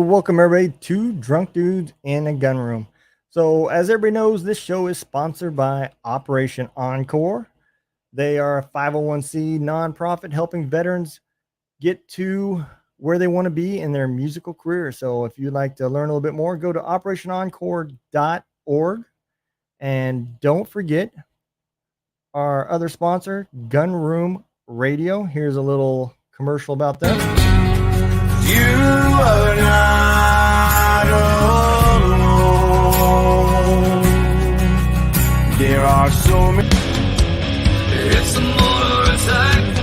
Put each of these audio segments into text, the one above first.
welcome everybody to Drunk Dudes in a Gun Room. So, as everybody knows, this show is sponsored by Operation Encore. They are a 501c nonprofit helping veterans get to where they want to be in their musical career. So, if you'd like to learn a little bit more, go to operationencore.org. And don't forget our other sponsor, Gun Room Radio. Here's a little commercial about them. You are not alone. There are so many. It's a mortar attack.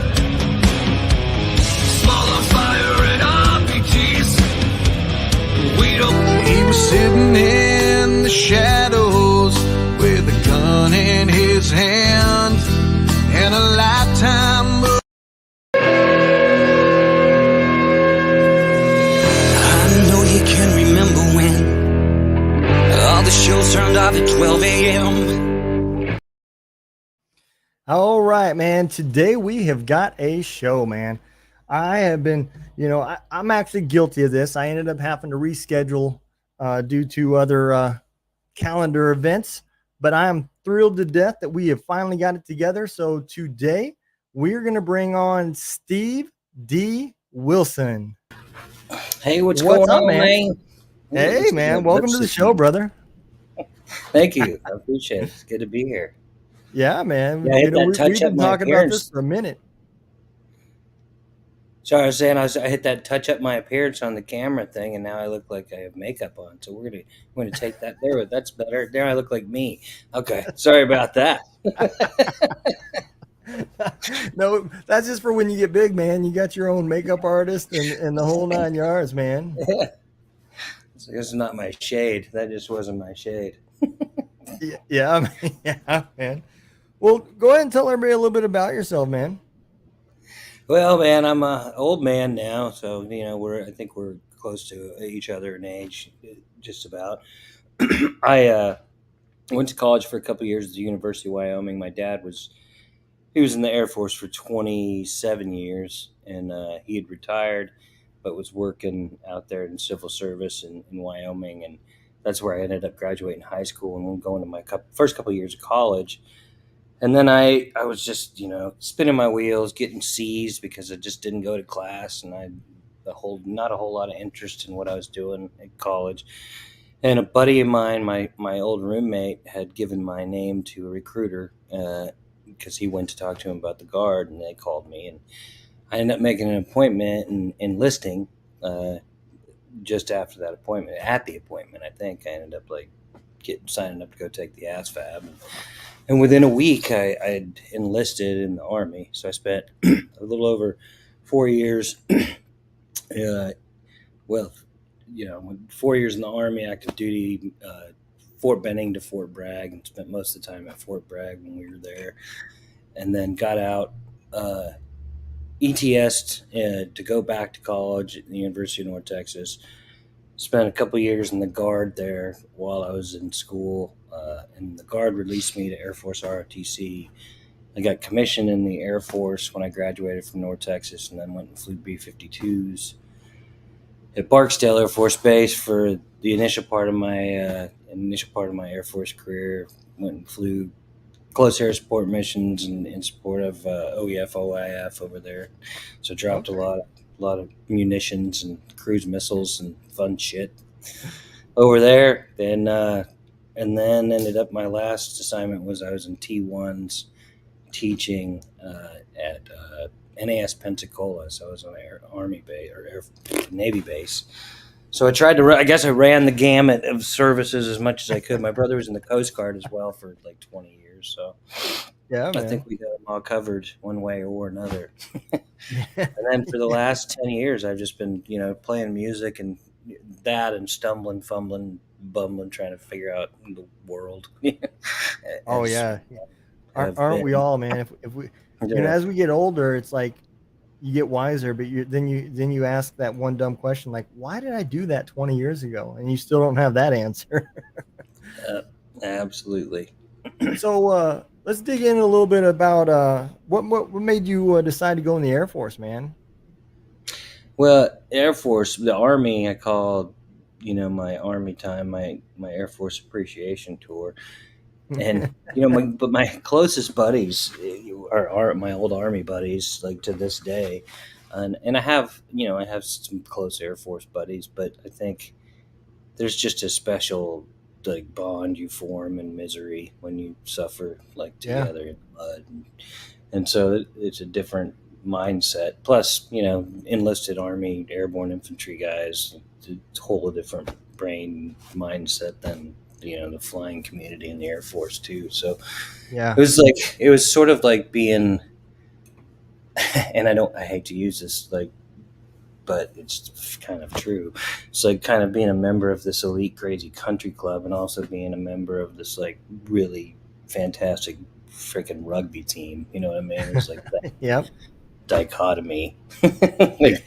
Smaller fire and RPGs. We don't. He was sitting in the shadows with a gun in his hand and a lifetime of. The shows turned off at 12 a.m. All right, man. Today we have got a show, man. I have been, I'm actually guilty of this. I ended up having to reschedule due to other calendar events, but I am thrilled to death that we have finally got it together. So today we're going to bring on Steve D. Wilson. Hey, what's going on, man? Hey, man. Welcome to the show, brother. Thank you. I appreciate it. It's good to be here. Yeah, man. Yeah, We've been talking about this for a minute. Sorry, I was saying I hit that touch up my appearance on the camera thing, and now I look like I have makeup on. So we're gonna take that there. That's better. Now I look like me. Okay, sorry about that. No, that's just for when you get big, man. You got your own makeup artist and the whole 9 yards, man. Yeah. This is not my shade. That just wasn't my shade. Yeah, man. Well, go ahead and tell everybody a little bit about yourself, man. Well, man, I'm an old man now, so I think we're close to each other in age, just about. I went to college for a couple of years at the University of Wyoming. My dad was in the Air Force for 27 years, and he had retired, but was working out there in civil service in Wyoming, and that's where I ended up graduating high school and going to my first couple of years of college. And then I was just, spinning my wheels, getting C's because I just didn't go to class, and I had not a whole lot of interest in what I was doing at college. And a buddy of mine, my old roommate, had given my name to a recruiter because he went to talk to him about the Guard, and they called me, and I ended up making an appointment and enlisting just after that appointment. At the appointment, I think I ended up signing up to go take the ASVAB. And within a week, I'd enlisted in the Army. So I spent a little over 4 years. 4 years in the Army, active duty, Fort Benning to Fort Bragg, and spent most of the time at Fort Bragg when we were there. And then got out, ETS'd to go back to college at the University of North Texas. Spent a couple years in the Guard there while I was in school, and the Guard released me to Air Force ROTC. I got commissioned in the Air Force when I graduated from North Texas, and then went and flew B-52s at Barksdale Air Force Base for the initial part of my Air Force career. Went and flew close air support missions in support of OEF, OIF over there. So dropped a lot of munitions and cruise missiles and fun shit over there. And then ended up, my last assignment was I was in T1s teaching at NAS Pensacola. So I was on an Army base or Navy base. So I tried to, I ran the gamut of services as much as I could. My brother was in the Coast Guard as well for 20 years. So yeah, man. I think we got them all covered one way or another. And then for the last 10 years, I've just been, playing music and stumbling, fumbling, bumbling, trying to figure out the world. Oh yeah. Aren't we all, man? If we, as we get older, it's like you get wiser, but then you ask that one dumb question, like, why did I do that 20 years ago? And you still don't have that answer. Absolutely. So let's dig in a little bit about what made you decide to go in the Air Force, man. Well, Air Force, the Army, I called, my Army time, my Air Force appreciation tour, and my closest buddies are my old Army buddies, like to this day, and I have some close Air Force buddies, but I think there's just a special like bond you form in misery when you suffer like Yeah. together in blood, and so it's a different mindset. Plus, enlisted Army airborne infantry guys, it's a whole different brain mindset than the flying community in the Air Force too. So Yeah. it was sort of like being, and I hate to use this like, but it's kind of true. It's like kind of being a member of this elite crazy country club and also being a member of this like really fantastic freaking rugby team. You know what I mean? It's like that Yep. dichotomy. Like,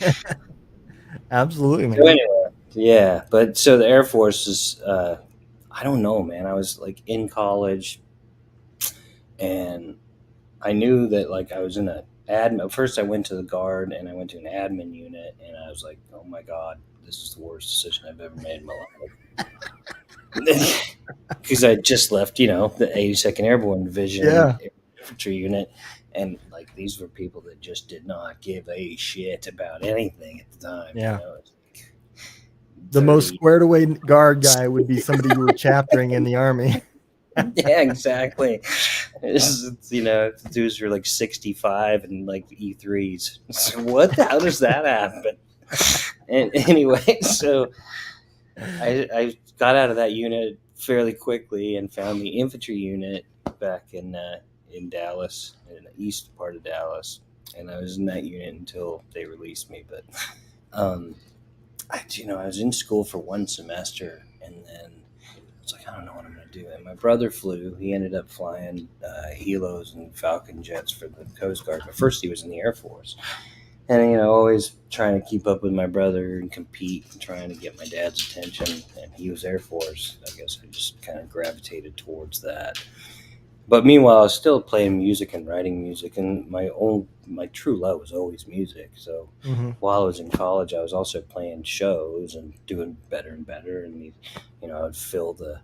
Absolutely, so man. anyway, yeah. But so the Air Force is, I don't know, man. I was like in college, and I knew that like I was in a admin. First, I went to the guard, and I went to an admin unit, and I was like, oh my god, this is the worst decision I've ever made in my life. Because I just left, the 82nd Airborne Division Yeah. infantry unit, and like these were people that just did not give a shit about anything at the time. Yeah. It's like The most 30. squared away guard guy would be somebody you were chaptering in the Army. Yeah, exactly. The dudes are like 65 and like E3s. So what the hell does that happen? And anyway, so I got out of that unit fairly quickly and found the infantry unit back in Dallas, in the east part of Dallas, and I was in that unit until they released me. But um, I was in school for one semester, and then I was like, I don't know what I'm going to do. And my brother flew. He ended up flying helos and Falcon jets for the Coast Guard. But first, he was in the Air Force. And, always trying to keep up with my brother and compete and trying to get my dad's attention. And he was Air Force. I guess I just kind of gravitated towards that. But meanwhile, I was still playing music and writing music, and my true love was always music. So Hmm. while I was in college, I was also playing shows and doing better and better. And I'd fill the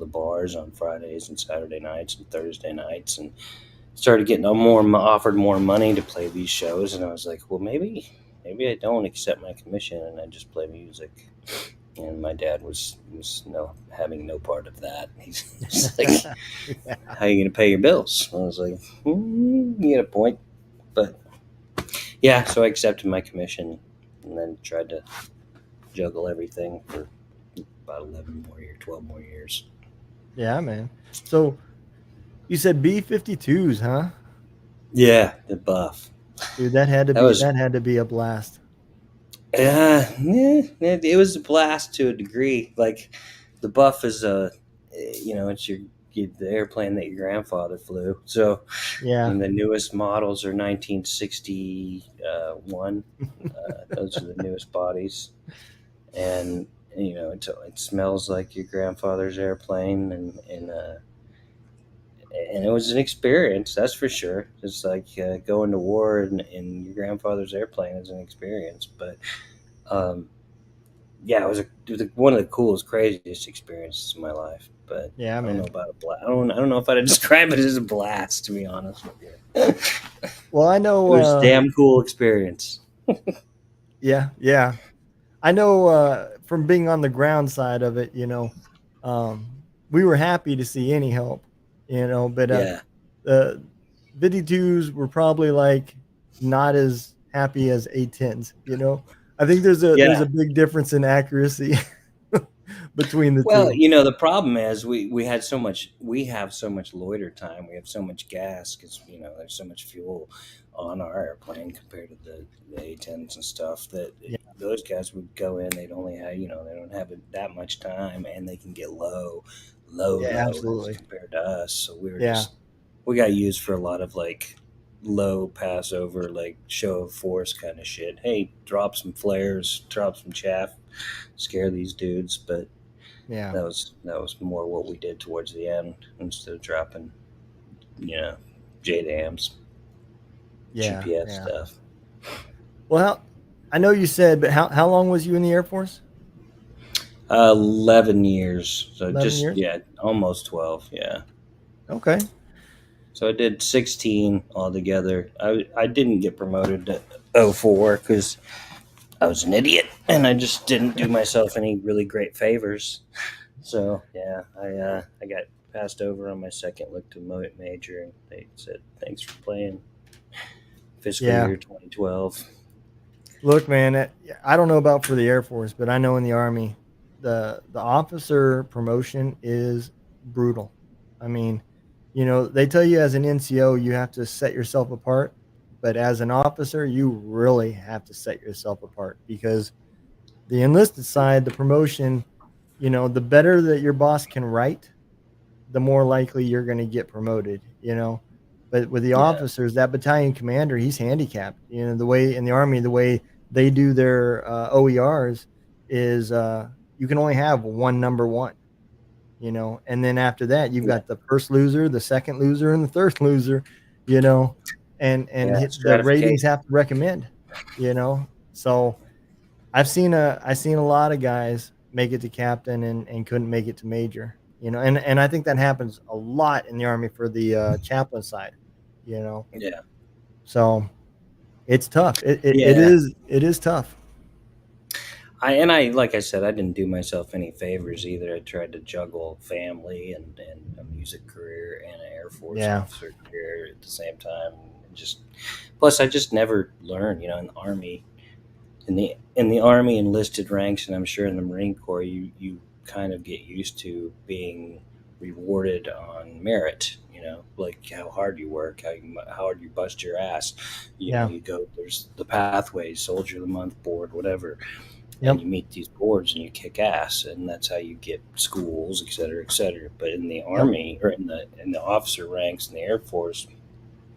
bars on Fridays and Saturday nights and Thursday nights, and started getting offered more money to play these shows. And I was like, well, maybe I don't accept my commission and I just play music. And my dad was having no part of that. He's like, Yeah. how are you going to pay your bills? I was like, you get a point. But yeah, so I accepted my commission and then tried to juggle everything for about 12 more years. Yeah, man. So you said B-52s, huh? Yeah, the buff. Dude, That was, that had to be a blast. it was a blast to a degree. Like the buff is it's the airplane that your grandfather flew. So, Yeah. and the newest models are 1961. Those are the newest bodies, and it smells like your grandfather's airplane, and it was an experience, that's for sure. It's like going to war in your grandfather's airplane is an experience, but um, yeah, it was one of the coolest, craziest experiences of my life. But Yeah, I don't know man. about a blast. I don't know if I'd describe it as a blast, to be honest with you. It Well, I know was a damn cool experience. yeah, yeah. I know from being on the ground side of it, um, we were happy to see any help, but Yeah, the 52s were probably like not as happy as A10s, I think there's yeah. a big difference in accuracy between the Well, two. the problem is we have so much loiter time. We have so much gas because there's so much fuel on our airplane compared to the A10s and stuff that Yeah, those guys would go in. They'd only have they don't have that much time, and they can get yeah, low as absolutely. compared to us. So Yeah, we got used for a lot of like low passover, like show of force kind of shit. Hey, drop some flares, drop some chaff, scare these dudes, but yeah, that was more what we did towards the end instead of dropping, you know, JDAMs, yeah, GPS yeah. stuff. Well, I know you said, but how long was you in the Air Force? 11 years. So 11 just, years. yeah, almost 12. Yeah. Okay. So I did 16 altogether. I didn't get promoted to 04 because I was an idiot and I just didn't do myself any really great favors. So yeah, I got passed over on my second look to major, and they said thanks for playing fiscal Yeah. year 2012. Look, man, I don't know about for the Air Force, but I know in the Army, the officer promotion is brutal. I mean, they tell you as an NCO you have to set yourself apart, but as an officer, you really have to set yourself apart because the enlisted side, the promotion, the better that your boss can write, the more likely you're going to get promoted. But with the Yeah, officers, that battalion commander, he's handicapped. The way in the Army, the way they do their OERs is you can only have one number one, and then after that, you've yeah, got the first loser, the second loser, and the third loser, you know, and yeah. the ratings Stratification. have to recommend. So I've seen a lot of guys make it to captain and couldn't make it to major, and I think that happens a lot in the Army for the chaplain side, you know. Yeah, So it's tough. It yeah. is tough. I like I said, I didn't do myself any favors either. I tried to juggle family and a music career and an Air Force Yeah. officer career at the same time. And just plus, I just never learned. In the Army, in the Army enlisted ranks, and I'm sure in the Marine Corps, you kind of get used to being rewarded on merit. Like how hard you work, how hard you bust your ass. Yeah. You go. There's the pathways, Soldier of the Month board, whatever, and Yep. you meet these boards and you kick ass, and that's how you get schools, et cetera, et cetera. But in the Yep. Army or in the officer ranks in the Air Force,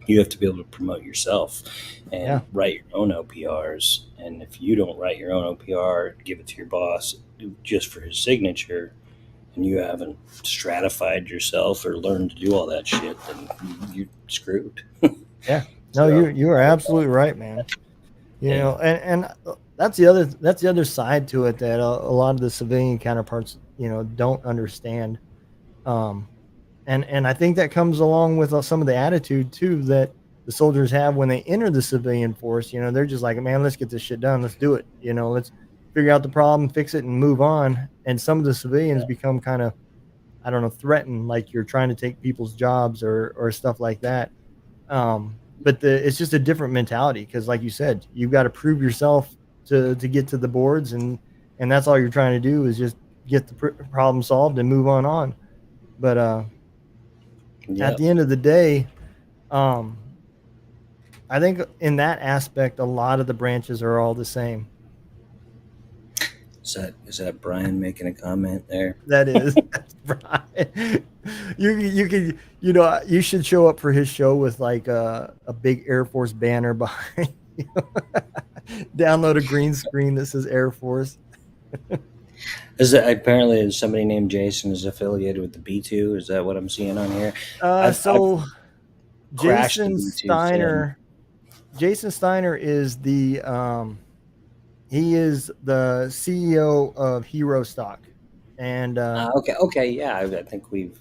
you have to be able to promote yourself Yeah. and write your own OPRs. And if you don't write your own OPR, give it to your boss just for his signature, and you haven't stratified yourself or learned to do all that shit, then you're screwed. Yeah. No, you So, you are absolutely right, man. yeah, And that's the other side to it that a lot of the civilian counterparts don't understand. Um, and I think that comes along with some of the attitude too that the soldiers have when they enter the civilian force. They're just like, man, let's get this shit done. Let's do it. Let's figure out the problem, fix it, and move on. And some of the civilians become kind of, I don't know, threatened, like you're trying to take people's jobs or stuff like that. But it's just a different mentality because, like you said, you've got to prove yourself to get to the boards, and that's all you're trying to do is just get the problem solved and move on. But at yep. the end of the day, um, I think in that aspect, a lot of the branches are all the same. Is that Brian making a comment there? That is, that's right. You could you should show up for his show with like a big Air Force banner behind you. Download a green screen that says Air Force. Is that apparently somebody named Jason is affiliated with the B2? Is that what I'm seeing on here? I've So crashed the Jason B2 sim. Steiner, Jason Steiner is he is the CEO of Hero Stock, and Okay, okay, yeah. I think we've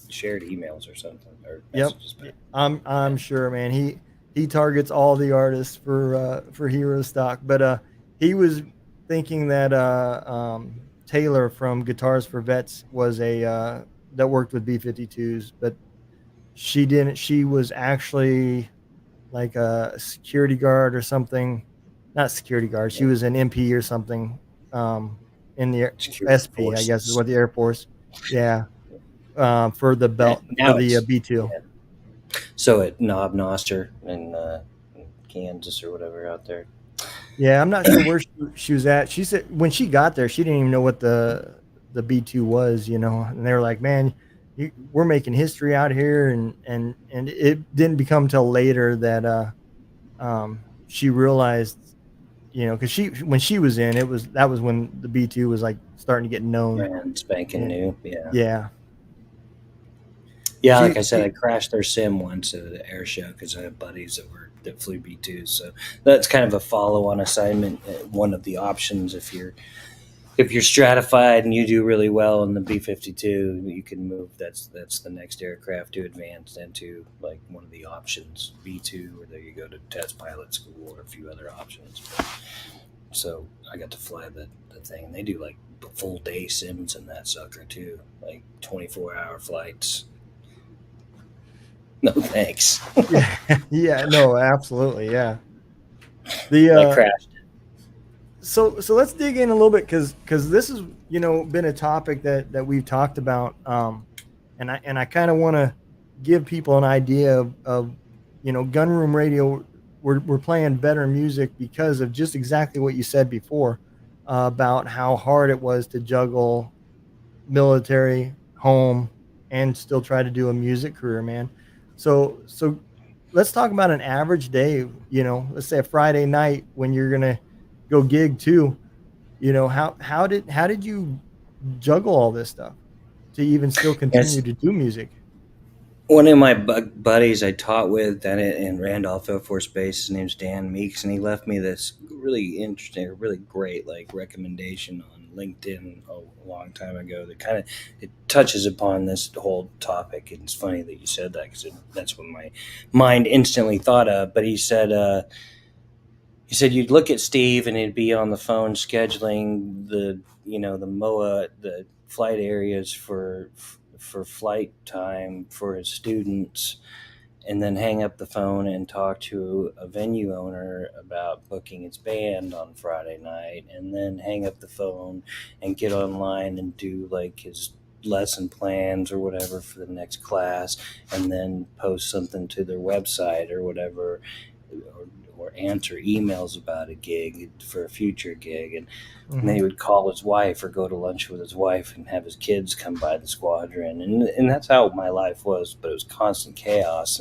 shared emails or something or yep, messages back. I'm sure, man. He targets all the artists for Hero Stock, but he was thinking that Taylor from Guitars for Vets was a that worked with B-52s, but she didn't. She was actually like a security guard or something. Not security guard. She Yeah. was an MP or something um, in the Security SP, I guess is forces. what the Air Force. Yeah, for the belt for Now the it's B2. yeah. So at Knob Noster in Kansas or whatever out there. Yeah, I'm not sure where she was at. She said when she got there, she didn't even know what the B2 was. And they were like, "Man, we're making history out here," and it didn't become till later that she realized, because when she was in, that was when the B2 was like starting to get known. Brand spanking Yeah, new. Yeah. yeah, Yeah, like She I said, I she crashed their sim once at an air show because I have buddies that flew B2s. So that's kind of a follow-on assignment. One of the options if you're stratified and you do really well in the B-52, you can move. That's the next aircraft to advance into, like one of the options, B2, or there you go to test pilot school or a few other options. So I got to fly the thing. They do like full day sims in that sucker too, like 24-hour flights. No thanks. yeah, yeah, no, absolutely, yeah. The I crashed. so let's dig in a little bit because this has been a topic that we've talked about, and I kind of want to give people an idea of gunroom radio. We're playing better music because of just exactly what you said before, about how hard it was to juggle military, home, and still try to do a music career, man. So let's talk about an average day. Let's say a Friday night when you're gonna go gig too. How did you juggle all this stuff to even still continue Yes, to do music? one of my buddies I taught with down in Randolph Air Force Base, his name's Dan Meeks, and he left me this really interesting, really great like recommendation on LinkedIn a long time ago that kind of it touches upon this whole topic. And it's funny that you said that because that's what my mind instantly thought of. But he said you'd look at Steve and he'd be on the phone scheduling the MOA, the flight areas for flight time for his students, and then hang up the phone and talk to a venue owner about booking its band on Friday night, and then hang up the phone and get online and do like his lesson plans or whatever for the next class, and then post something to their website or whatever, or answer emails about a gig for a future gig. And then Hmm. he would call his wife or go to lunch with his wife and have his kids come by the squadron. And that's how my life was, but it was constant chaos.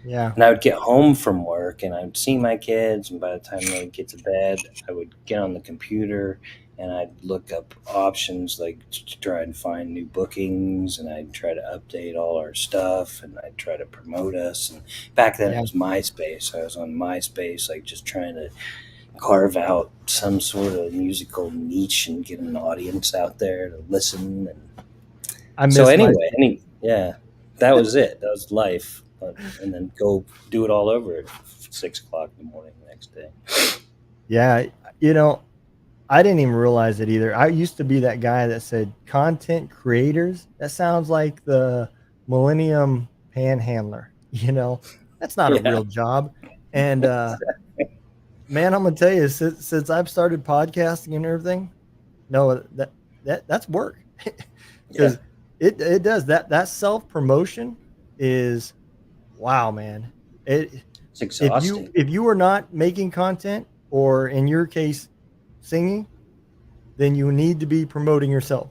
Yeah, And I would get home from work and I'd see my kids, and by the time they'd get to bed, I would get on the computer and I'd look up options like to try and find new bookings, and I'd try to update all our stuff, and I'd try to promote us. And back then it yeah. was MySpace. I was on MySpace, like just trying to carve out some sort of musical niche and get an audience out there to listen. And I so miss my. anyway, yeah, that was it. That was life. And then go do it all over at 6 o'clock in the morning the next day. Yeah, you know, I didn't even realize it either. I used to be that guy that said content creators. That sounds like the Millennium Panhandler. That's not a Yeah, real job. And man, I'm gonna tell you, since I've started podcasting and everything, no, that's work yeah, because it does that self promotion is wow, man. It it's if you exhausting. if you are not making content, or in your case, singing, then you need to be promoting yourself.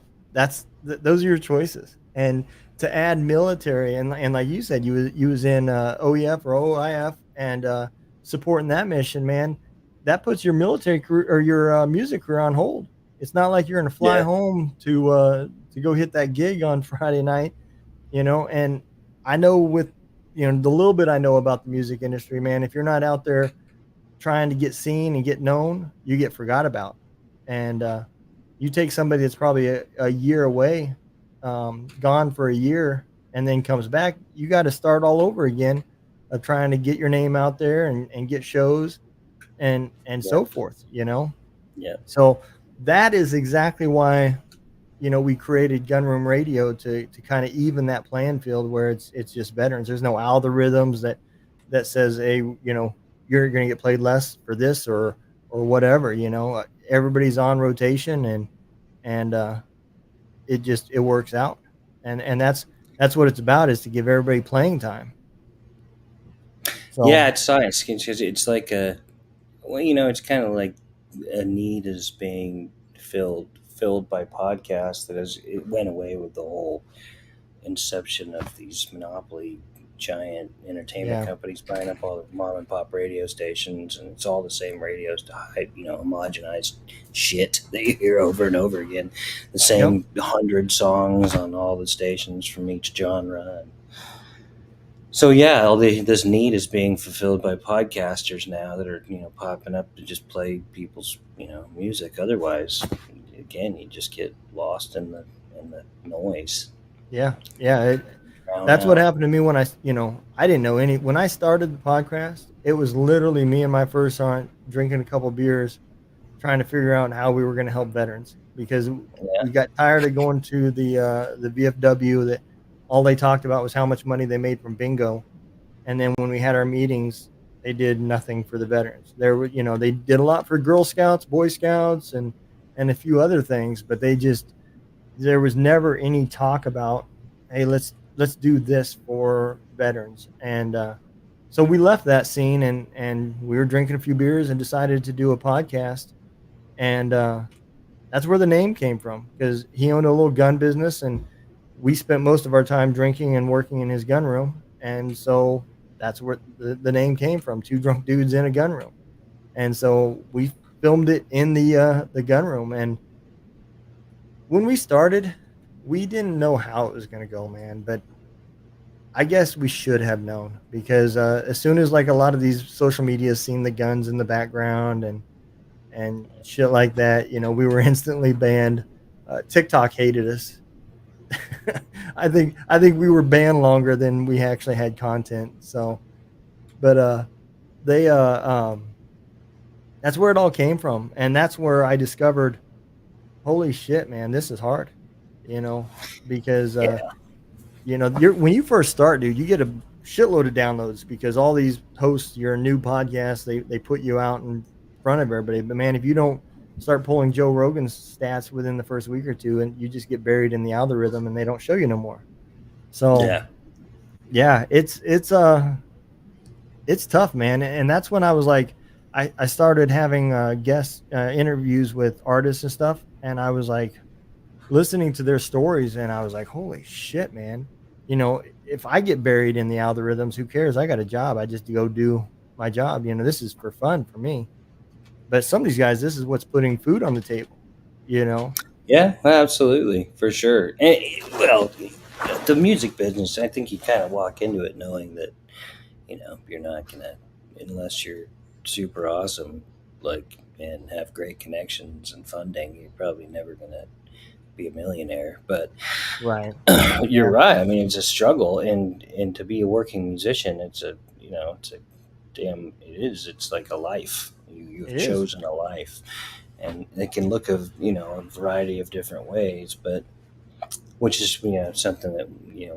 Those are your choices. And to add military, and like you said, you was in OEF or OIF, and supporting that mission, man. That puts your military career or your music career on hold. It's not like you're going to fly Yeah, home to go hit that gig on Friday night, And I know with the little bit I know about the music industry, man. If you're not out there trying to get seen and get known, you get forgot about. And you take somebody that's probably a year away, gone for a year, and then comes back, you got to start all over again of trying to get your name out there and get shows and yeah, so forth. yeah. So that is exactly why we created Gunroom Radio to kind of even that playing field where it's just veterans. There's no algorithms that says, hey, you're going to get played less for this or whatever. Everybody's on rotation, and it works out, and that's what it's about, is to give everybody playing time. So Yeah, it's science. It's like well, it's kind of like a need is being filled by podcasts that as it went away with the whole inception of these monopoly giant entertainment Yeah. companies buying up all the mom and pop radio stations, and it's all the same radios to hype, homogenized shit that you hear over and over again. The Yep. same 100 songs on all the stations from each genre. So yeah, this need is being fulfilled by podcasters now that are popping up to just play people's music. Otherwise, again, you just get lost in the noise, Yeah. Yeah. drown That's what out. happened to me when I didn't know when I started the podcast. It was literally me and my first aunt drinking a couple beers, trying to figure out how we were going to help veterans because Yeah, we got tired of going to the VFW that all they talked about was how much money they made from bingo. And then when we had our meetings, they did nothing for the veterans. They did a lot for Girl Scouts, Boy Scouts, and a few other things, but there was never any talk about, hey, let's do this for veterans. And so we left that scene, and we were drinking a few beers and decided to do a podcast. And that's where the name came from because he owned a little gun business, and we spent most of our time drinking and working in his gun room. And so that's where the name came from, two drunk dudes in a gun room. And so we filmed it in the gun room. And when we started, we didn't know how it was going to go, man. But I guess we should have known because as soon as like a lot of these social medias seen the guns in the background and shit like that, we were instantly banned. TikTok hated us. I think we were banned longer than we actually had content. So, but they that's where it all came from, and that's where I discovered, holy shit, man, this is hard. You know, because yeah, when you first start, dude, you get a shitload of downloads because all these hosts, your new podcast, they put you out in front of everybody. But man, if you don't start pulling Joe Rogan's stats within the first week or two, and you just get buried in the algorithm, and they don't show you no more. So yeah, yeah, it's tough, man. And that's when I was like, I started having guest interviews with artists and stuff, and I was like listening to their stories, and I was like, holy shit, man. If I get buried in the algorithms, who cares? I got a job. I just go do my job. This is for fun for me. But some of these guys, this is what's putting food on the table. You know? yeah, absolutely, for sure. And well, the music business, I think you kind of walk into it knowing that you're not gonna, unless you're super awesome, like, and have great connections and funding, you're probably never gonna be a millionaire. But Right. you're Yeah. right. I mean, it's a struggle, and to be a working musician, it's a damn, it is. It's like a life. You've It is. chosen a life, and it can look of a variety of different ways, but which is something that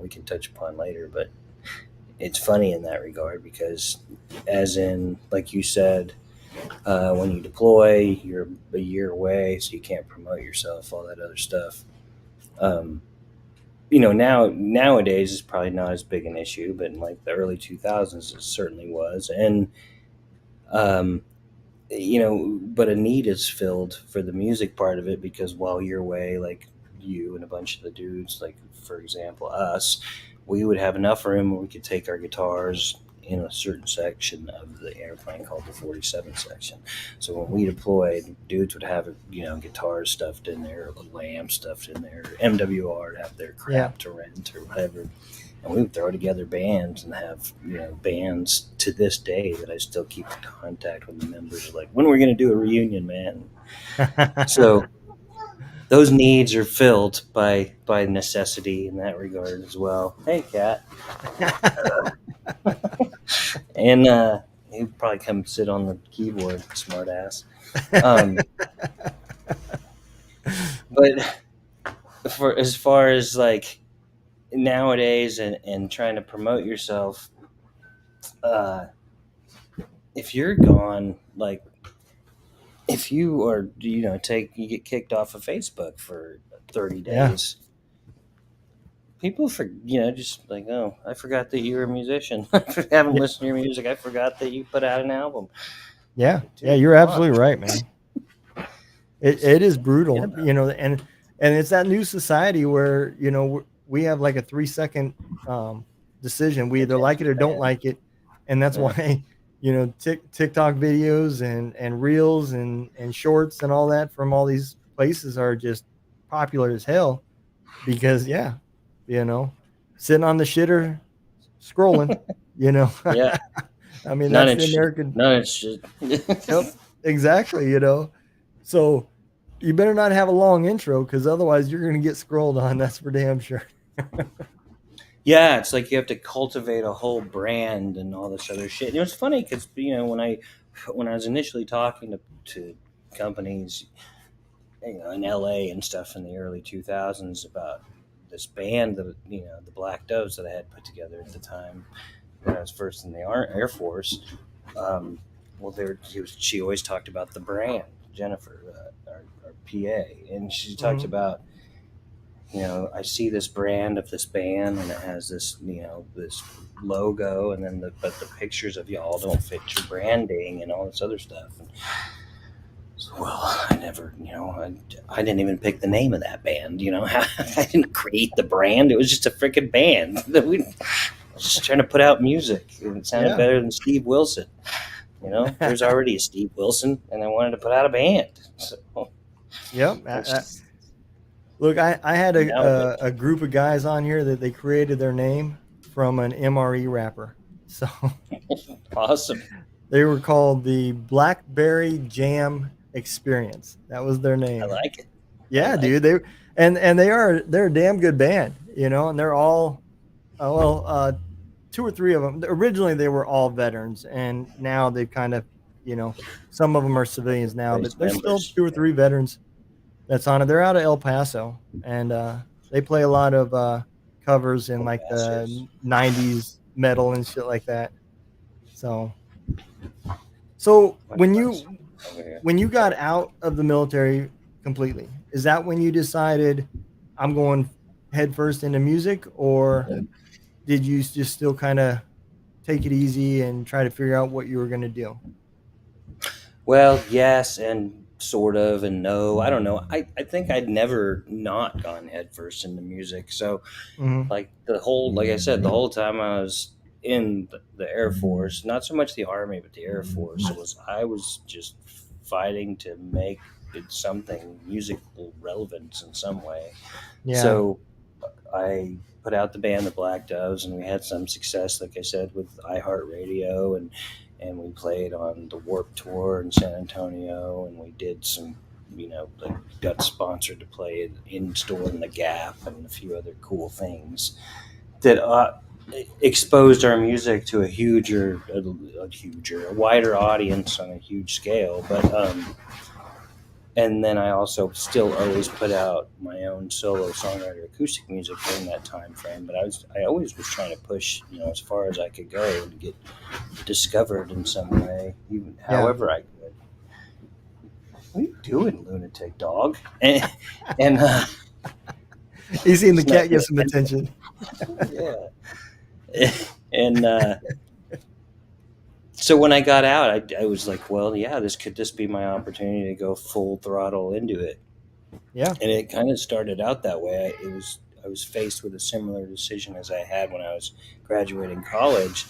we can touch upon later. But it's funny in that regard because, as in, like you said, when you deploy, you're a year away, so you can't promote yourself, all that other stuff. Um, nowadays it's probably not as big an issue, but in like the early 2000s, it certainly was. And um, but a need is filled for the music part of it because while you're away, like you and a bunch of the dudes, like for example us, we would have enough room where we could take our guitars in a certain section of the airplane called the 47 section. So when we deployed, dudes would have guitars stuffed in there, a lamp stuffed in there, MWR would have their Yeah. crap to rent or whatever, and we would throw together bands and have bands to this day that I still keep in contact with. The members are like, when are we going to do a reunion, man? So those needs are filled by necessity in that regard as well. Hey, cat. And he'd probably come sit on the keyboard, smart ass. Um, but for as far as like nowadays and trying to promote yourself, uh, if you're gone, like if you are, you get kicked off of Facebook for 30 Yeah. days, people just like, oh, I forgot that you were a musician. I haven't Yeah. listened to your music. I forgot that you put out an album. Yeah. Like, Yeah. dude, You're come on, absolutely right, man. just It is forget brutal, about it. and it's that new society where we have like a 3 second decision. We either like it or don't like it, and that's Yeah. why TikTok videos and reels and shorts and all that from all these places are just popular as hell because yeah, you know, sitting on the shitter scrolling, you know. Yeah. I mean, None that's of the shit. American. None of shit. Yep, exactly. You know, so you better not have a long intro because otherwise you're going to get scrolled on. That's for damn sure. Yeah, it's like you have to cultivate a whole brand and all this other shit. It's funny because when I was initially talking to companies, in LA and stuff in the early 2000s about this band that the Black Doves that I had put together at the time when I was first in the Air Force. Um, well, she always talked about the brand, Jennifer, our PA, and she talked Mhm. about I see this brand of this band and it has this this logo and then but the pictures of y'all don't fit your branding and all this other stuff. And so, well, I never, I didn't even pick the name of that band. I didn't create the brand. It was just a freaking band that we was just trying to put out music, and it sounded Yeah. better than Steve Wilson. There's already a Steve Wilson, and I wanted to put out a band. So Yep. it's just Look, I had nowadays. a group of guys on here that they created their name from an MRE rapper. So Awesome. they were called the Blackberry Jam Experience. That was their I name. like it. I Yeah, like dude. it. They're a damn good band, and they're all two or three of them. Originally, they were all veterans, and now they've kind of, some of them are civilians now, but Raised there's still members. two or Yeah. three veterans that's on it. They're out of El Paso, and they play a lot of covers in Poor like bastards. the '90s metal and shit like that. So, so Bunch of us over here. when you got Sorry. out of the military completely, is that when you decided I'm going headfirst into music, or did you just still kind of take it easy and try to figure out what you were going to do? Well, yes, and sort of, and no. I don't know. I think I'd never not gone headfirst into music. So, Hmm. like I said, the whole time I was in the Air Force, not so much the Army, but the Air Force, I was just fighting to make it something musical relevance in some way. Yeah. So I put out the band the Black Doves, and we had some success, like I said, with iHeartRadio, and we played on the Warp Tour in San Antonio, and we did some, like got sponsored to play in store in the Gap and a few other cool things that exposed our music to a wider audience on a huge scale. But and then I also still always put out my own solo songwriter acoustic music during that time frame. But I always was trying to push, as far as I could go to get discovered in some way, even Yeah. however I could. What are you doing, lunatic dog? And He's seen the it's not cat get good. some attention. Yeah. And so when I got out, I was like, well, yeah, this could just be my opportunity to go full throttle into it. Yeah. And it kind of started out that way. I was faced with a similar decision as I had when I was graduating college.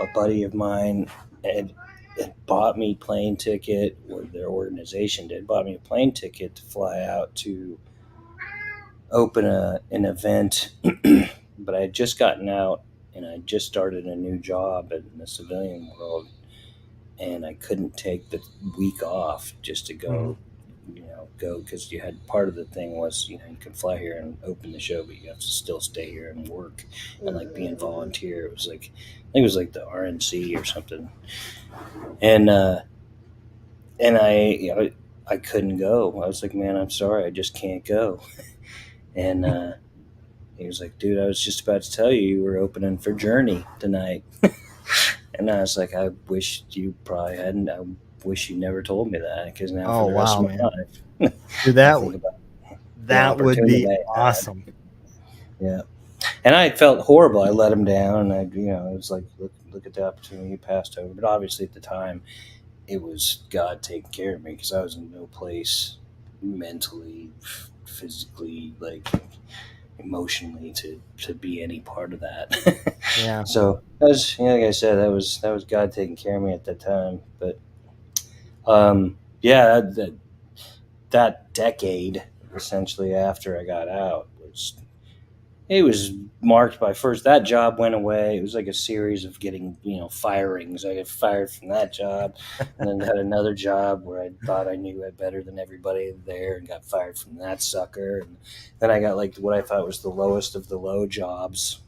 A buddy of mine had bought me plane ticket, or their organization did, bought me a plane ticket to fly out to open an event. But I had just gotten out and I just started a new job in the civilian world, and I couldn't take the week off just to Hmm. go because you had part of the thing was you can fly here and open the show, but you have to still stay here and work and like being volunteer. It was like I think it was like the RNC or something, and I couldn't go. I was like, man, I'm sorry, I just can't go. And he was like, dude, I was just about to tell you were opening for Journey tonight. And I was like, I wish you probably hadn't. I wish you never told me that because now for Oh the rest wow, of my man. life, Dude, I think about the that would opportunity be I had. awesome. Yeah, and I felt horrible. I let him down, and it was like, look at the opportunity you passed over. But obviously, at the time, it was God taking care of me because I was in no place mentally, physically, like emotionally to be any part of that. Yeah. So that was, like I said, that was God taking care of me at that time. But yeah, that decade essentially after I got out was, it was marked by, first, that job went away. It was like a series of getting, firings. I got fired from that job, and then had another job where I thought I knew it better than everybody there, and got fired from that sucker. And then I got like what I thought was the lowest of the low jobs,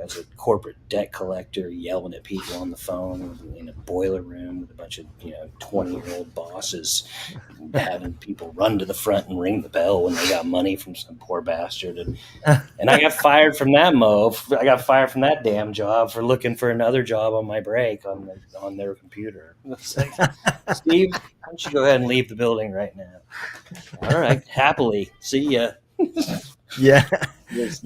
as a corporate debt collector, yelling at people on the phone in a boiler room with a bunch of 20-year-old bosses, having people run to the front and ring the bell when they got money from some poor bastard. And I got fired from that I got fired from that damn job for looking for another job on my break on their computer. It's like, Steve, why don't you go ahead and leave the building right now? All right, happily. See ya. Yeah. Yes.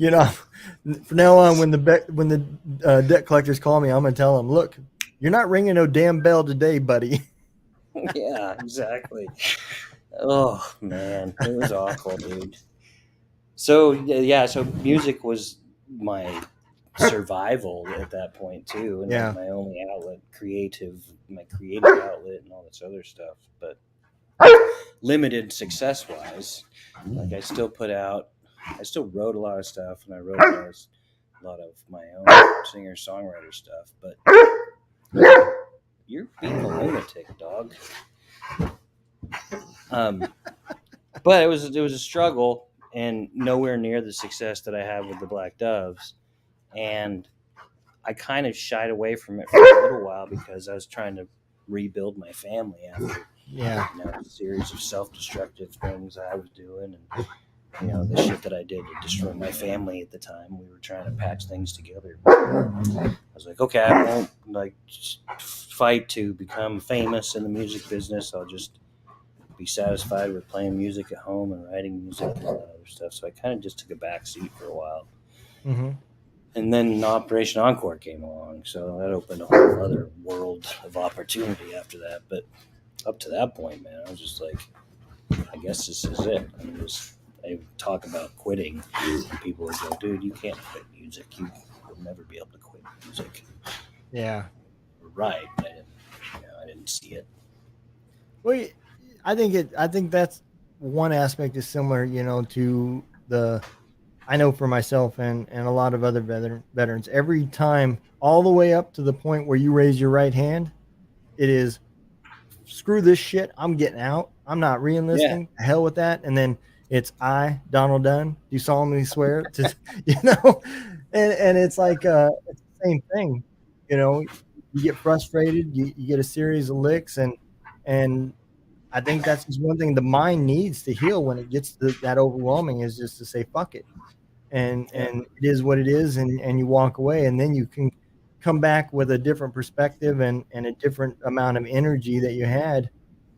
From now on, when the debt collectors call me, I'm gonna tell them, look, you're not ringing no damn bell today, buddy. Yeah, exactly. Oh man, it was awful, dude. So yeah, so music was my survival at that point too, and Yeah. like my only outlet, my creative outlet, and all this other stuff. But limited success wise, like I still wrote a lot of stuff, and I wrote a lot of my own singer songwriter stuff. But you're being a lunatic, dog. But it was a struggle, and nowhere near the success that I had with the Black Doves. And I kind of shied away from it for a little while because I was trying to rebuild my family after a series of self-destructive things I was doing, and the shit that I did to destroy my family at the time. We were trying to patch things together. I was like, okay, I won't fight to become famous in the music business. I'll just be satisfied with playing music at home and writing music and all that other stuff. So I kind of just took a back seat for a while. Mm-hmm. And then Operation Encore came along, so that opened a whole other world of opportunity after that. But up to that point, man, I was just like, I guess this is it. I would talk about quitting, and people would go, dude, you can't quit music. You will never be able to quit music. Yeah. Right. I didn't see it. Well, I think that's one aspect is similar, to I know for myself and a lot of other veterans, every time, all the way up to the point where you raise your right hand, it is, screw this shit, I'm getting out. I'm not re-enlisting. Yeah. Hell with that. And then it's, I, Donald Dunn, do solemnly swear to, and it's like, it's the same thing. You get frustrated, you get a series of licks, and I think that's just one thing the mind needs to heal when it gets to that overwhelming, is just to say, fuck it. And it is what it is. And you walk away, and then you can come back with a different perspective and a different amount of energy that you had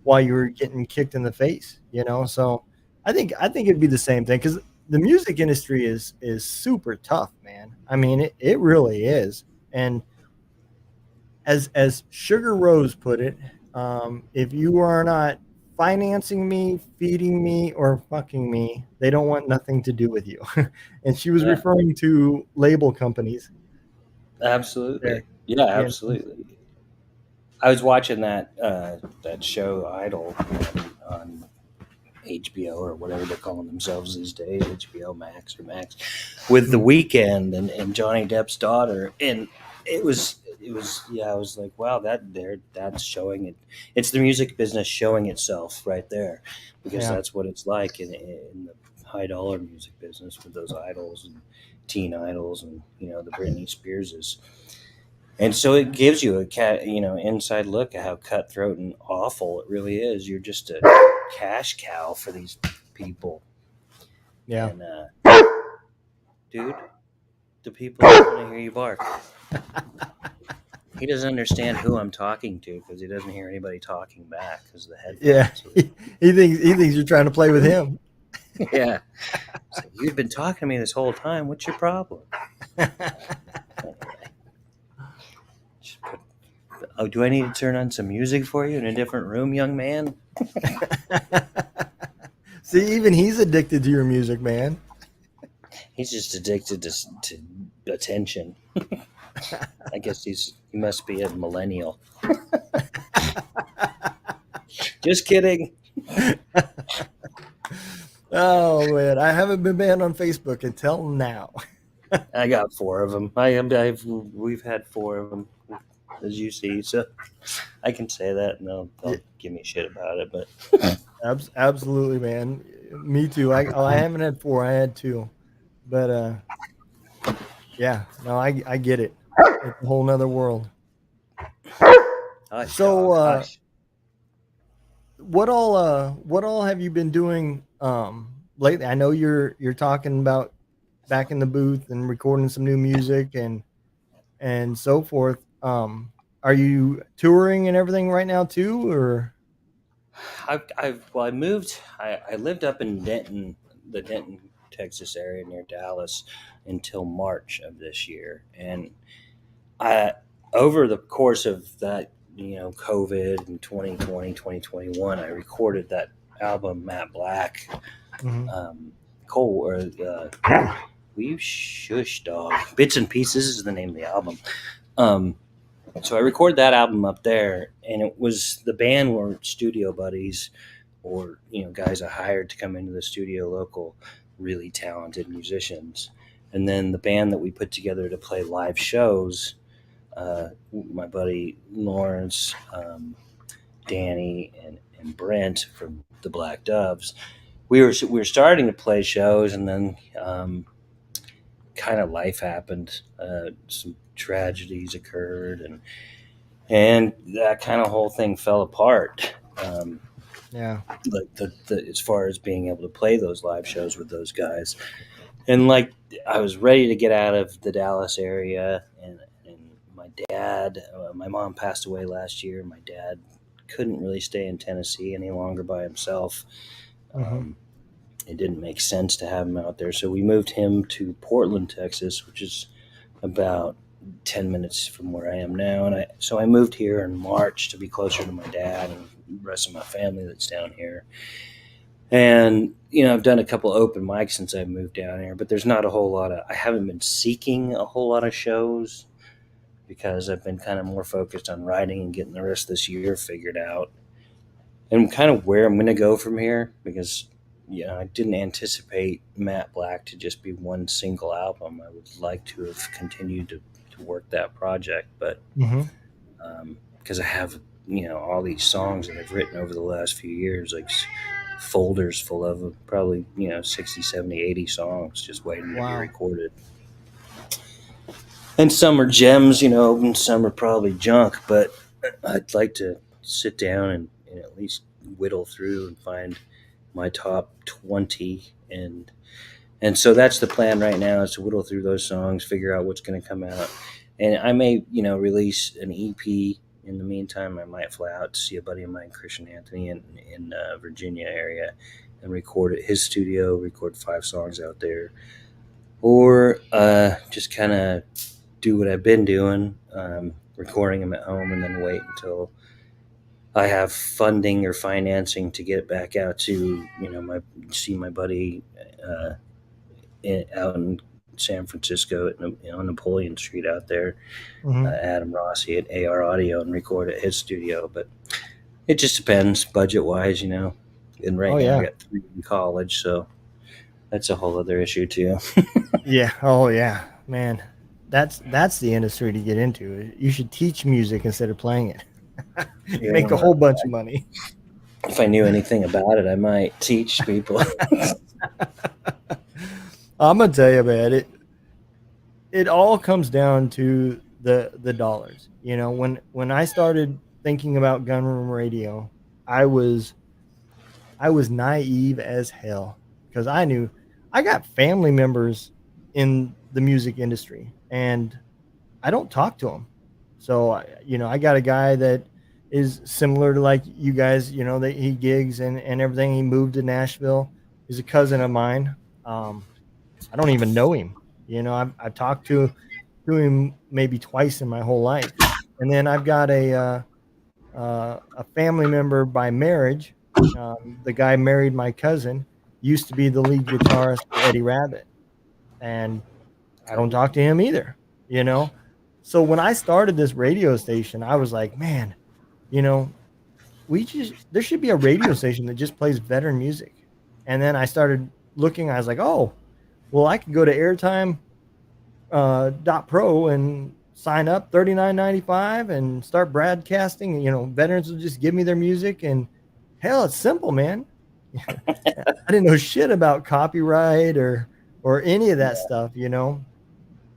while you were getting kicked in the face, So I think it'd be the same thing, because the music industry is super tough, man. I mean, it really is. And as Sugar Rose put it, if you are not financing me, feeding me, or fucking me, they don't want nothing to do with you. And she was referring to label companies. Absolutely. Yeah, absolutely. I was watching that show Idol on HBO or whatever they're calling themselves these days, HBO Max or Max, with The Weeknd and Johnny Depp's daughter, and it was I was like, wow, that's showing it. It's the music business showing itself right there, because that's what it's like in the high dollar music business with those idols and teen idols and the Britney Spearses. And so it gives you inside look at how cutthroat and awful it really is. You're just a cash cow for these people. Yeah. And dude, the people don't want to hear you bark. He doesn't understand who I'm talking to because he doesn't hear anybody talking back because of the headphones. Yeah, he thinks you're trying to play with him. Yeah. So, you've been talking to me this whole time. What's your problem? Oh, do I need to turn on some music for you in a different room, young man? See, even he's addicted to your music, man. He's just addicted to attention. I guess he must be a millennial. Just kidding. Oh man, I haven't been banned on Facebook until now. I got 4 of them. We've had 4 of them, as you see. So I can say that, and they'll give me shit about it. But Absolutely, man. Me too. I haven't had 4. I had 2, but yeah, no, I get it. It's a whole nother world. hush, So, dog, hush. what all have you been doing lately? I know you're talking about back in the booth and recording some new music and so forth. Are you touring and everything right now too, or? I moved. I lived up in Denton, the Denton, Texas area near Dallas, until March of this year, and I over the course of that, COVID and 2020, 2021, I recorded that album, Matt Black. Mhm. Cole, or will you shush, dog? Bits and Pieces is the name of the album. So I recorded that album up there, and it was the band were studio buddies, or guys I hired to come into the studio, local, really talented musicians, and then the band that we put together to play live shows. My buddy Lawrence, Danny, and Brent from the Black Doves. We were starting to play shows, and then kind of life happened. Some tragedies occurred, and that kind of whole thing fell apart. Yeah. Like the as far as being able to play those live shows with those guys, and like I was ready to get out of the Dallas area, and my mom passed away last year. My dad couldn't really stay in Tennessee any longer by himself. Hmm. It didn't make sense to have him out there, so we moved him to Portland, Texas, which is about 10 minutes from where I am now. And I moved here in March to be closer to my dad and the rest of my family that's down here. And I've done a couple open mics since I moved down here, but there's not a whole lot of. I haven't been seeking a whole lot of shows because I've been kind of more focused on writing and getting the rest of this year figured out, and kind of where I'm going to go from here, because I didn't anticipate Matt Black to just be one single album. I would like to have continued to work that project, but Hmm. because I have all these songs that I've written over the last few years, like folders full of them, probably 60, 70, 80 songs just waiting to be Wow. recorded. And some are gems, and some are probably junk, but I'd like to sit down and at least whittle through and find my top 20, and so that's the plan right now, is to whittle through those songs, figure out what's going to come out, and I may release an EP. In the meantime, I might fly out to see a buddy of mine, Christian Anthony, in Virginia area, and record at his studio, record 5 songs out there, or just kind of do what I've been doing, recording them at home, and then wait until I have funding or financing to get back out to see my buddy out in San Francisco on Napoleon Street out there, Hmm. Adam Rossi at AR Audio, and record at his studio. But it just depends budget wise, And right Oh now I yeah. got 3 in college, so that's a whole other issue too. Yeah. Oh yeah, man. That's the industry to get into. You should teach music instead of playing it. Make a Yeah, whole bunch of money. if I knew anything about it, I might teach people. I'm gonna tell you, man. It all comes down to the dollars. When I started thinking about Gunroom Radio, I was I was naive as hell because I knew I got family members in the music industry and I don't talk to them. So, I got a guy that is similar to like you guys, that he gigs and everything. He moved to Nashville. He's a cousin of mine. Um, I don't even know him. I've talked to him maybe twice in my whole life. And then I've got a family member by marriage. The guy married my cousin, used to be the lead guitarist for Eddie Rabbit. and I don't talk to him either, you know? So when I started this radio station, I was like, man, you know, there should be a radio station that just plays veteran music. And then I started looking, I was like, oh, well, I could go to airtime .pro and sign up 39.95 and start broadcasting. You know, veterans will just give me their music, and hell, it's simple, man. I didn't know shit about copyright or any of that stuff, you know.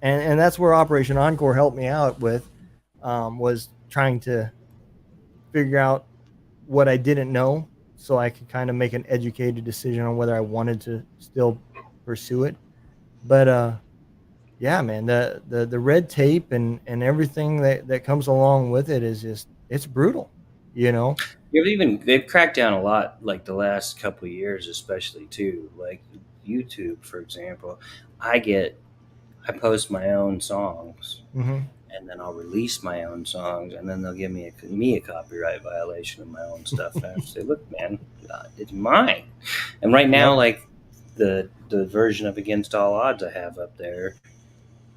And that's where Operation Encore helped me out with, was trying to figure out what I didn't know, so I could kind of make an educated decision on whether I wanted to still pursue it. But yeah, man, the red tape and everything that comes along with it is just, it's brutal, you know. They've cracked down a lot, like the last couple of years, especially too. Like YouTube, for example, I post my own songs, Mm-hmm. and then I'll release my own songs, and then they'll give me a copyright violation of my own stuff. And I say, look, man, it's mine. And right now, Yep. like the version of Against All Odds I have up there,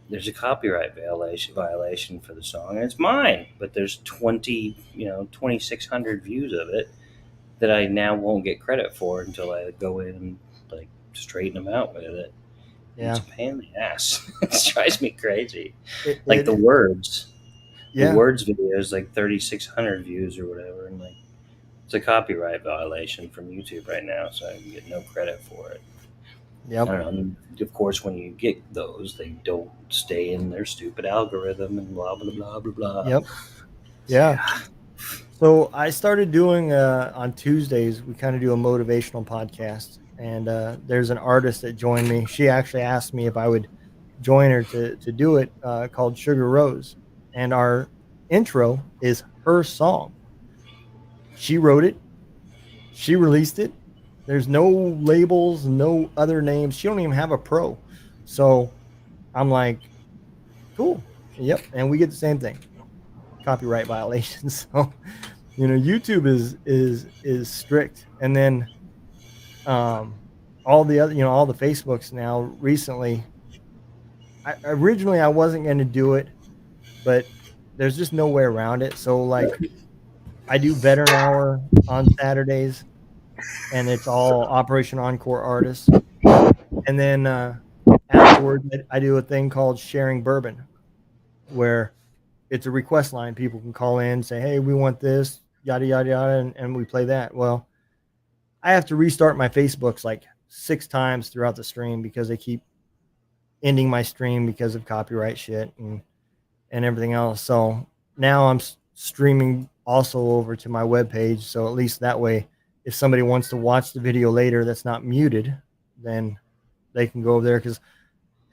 there's a copyright violation for the song, and it's mine. But there's 2,600 views of it that I now won't get credit for until I go in and like straighten them out with it. Yeah. It's a pain in the ass. It drives me crazy. It, Like it, the words, yeah. the words video is like 3,600 views or whatever, and like it's a copyright violation from YouTube right now, so I can get no credit for it. I Yep. don't know. Of course, when you get those, they don't stay in their stupid algorithm and blah blah blah blah blah. Yep. Yeah. So I started doing on Tuesdays, we kind of do a motivational podcast, and there's an artist that joined me. She actually asked me if I would join her to do it, called Sugar Rose, and our intro is her song. She wrote it, she released it. There's no labels, no other names. She don't even have a pro. So I'm like, cool. Yep. And we get the same thing. Copyright violations. So, you know, YouTube is strict. And then all the other, you know, all the Facebooks now recently, originally I wasn't going to do it, but there's just no way around it. So like I do Veteran Hour on Saturdays, and it's all Operation Encore artists. And then afterwards, I do a thing called Sharing Bourbon, where it's a request line. People can call in, say, hey, we want this, yada, yada, yada, and we play that. Well, I have to restart my Facebooks like 6 times throughout the stream because they keep ending my stream because of copyright shit and everything else. So now I'm streaming also over to my webpage. So at least that way, if somebody wants to watch the video later that's not muted, then they can go over there, because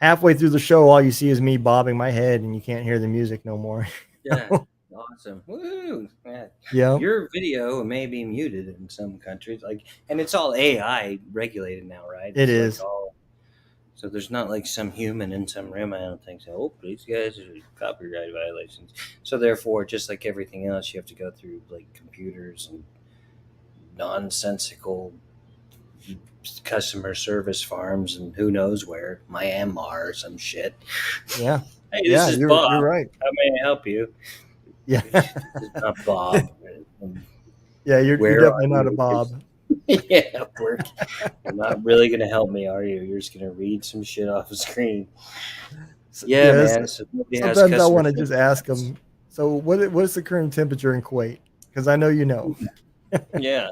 halfway through the show, all you see is me bobbing my head and you can't hear the music no more. Yeah, awesome. Woo! Yeah. Yeah. Your video may be muted in some countries, like, and it's all AI regulated now, right? It It's is. like so there's not like some human in some room. I don't think so. Oh, these guys are copyright violations. So therefore, just like everything else, you have to go through like computers and nonsensical customer service farms and who knows where, Myanmar or some shit. Yeah. Hey, this Yeah, is you're Bob. right. How may I help you? Yeah. This is not Bob. Yeah, you're Where definitely are not a you? Bob. Yeah, you're not really going to help me, are you? You're just going to read some shit off the screen. Yeah, man. So sometimes I want to just ask them, so what is the current temperature in Kuwait? Because I know you know. Yeah.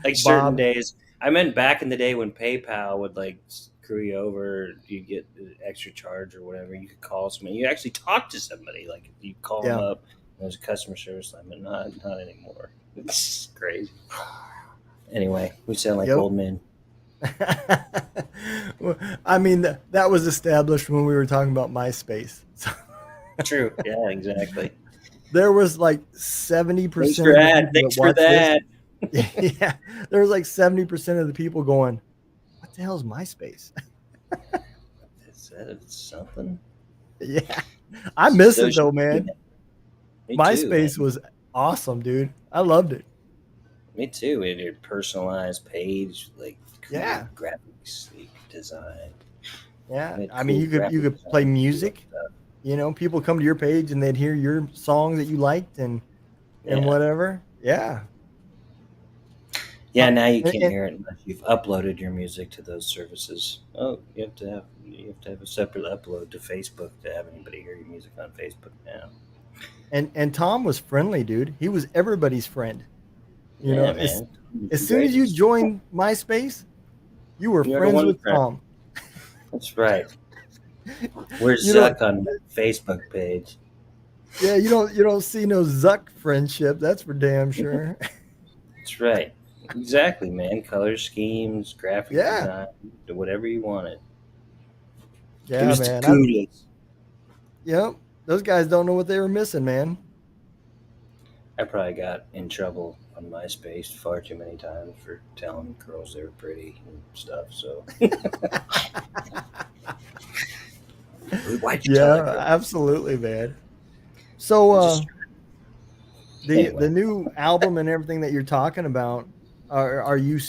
Like certain days. I meant back in the day when PayPal would like screw you over, you get an extra charge or whatever. You could call somebody. You actually talk to somebody. Like you call them up, and there's a customer service line, but not anymore. It's crazy. Anyway, we sound like old men. Well, I mean, that was established when we were talking about MySpace. True. Yeah, exactly. There was like 70%. Thanks for that. Yeah, there was like 70% of the people going, "What the hell is MySpace?" Is that something? Yeah, I miss it though, man. MySpace was awesome, dude. I loved it. Me too. We had your personalized page, like yeah, graphics, design. Yeah, Made I mean, cool you graphic could play design music. stuff. People come to your page and they'd hear your songs that you liked and Yeah. whatever. Yeah. Yeah, now you And, can't and hear it unless you've uploaded your music to those services. Oh, you have to have a separate upload to Facebook to have anybody hear your music on Facebook now. and Tom was friendly, dude. He was everybody's friend. You know, Yeah, as man. It's as the soon as you greatest. joined MySpace, you were You're the friends one with friend. Tom. That's right. Where's You don't, Zuck on that Facebook page? yeah, you don't see no Zuck friendship. That's for damn sure. That's right. Exactly, man. Color schemes, graphic Yeah, design, whatever you wanted. It yeah, was the man. coolest. Yep. Those guys don't know what they were missing, man. I probably got in trouble on MySpace far too many times for telling girls they were pretty and stuff. So why'd you tell that Yeah, girl? absolutely, man. So, I just the anyway. new album and everything that you're talking about, are you?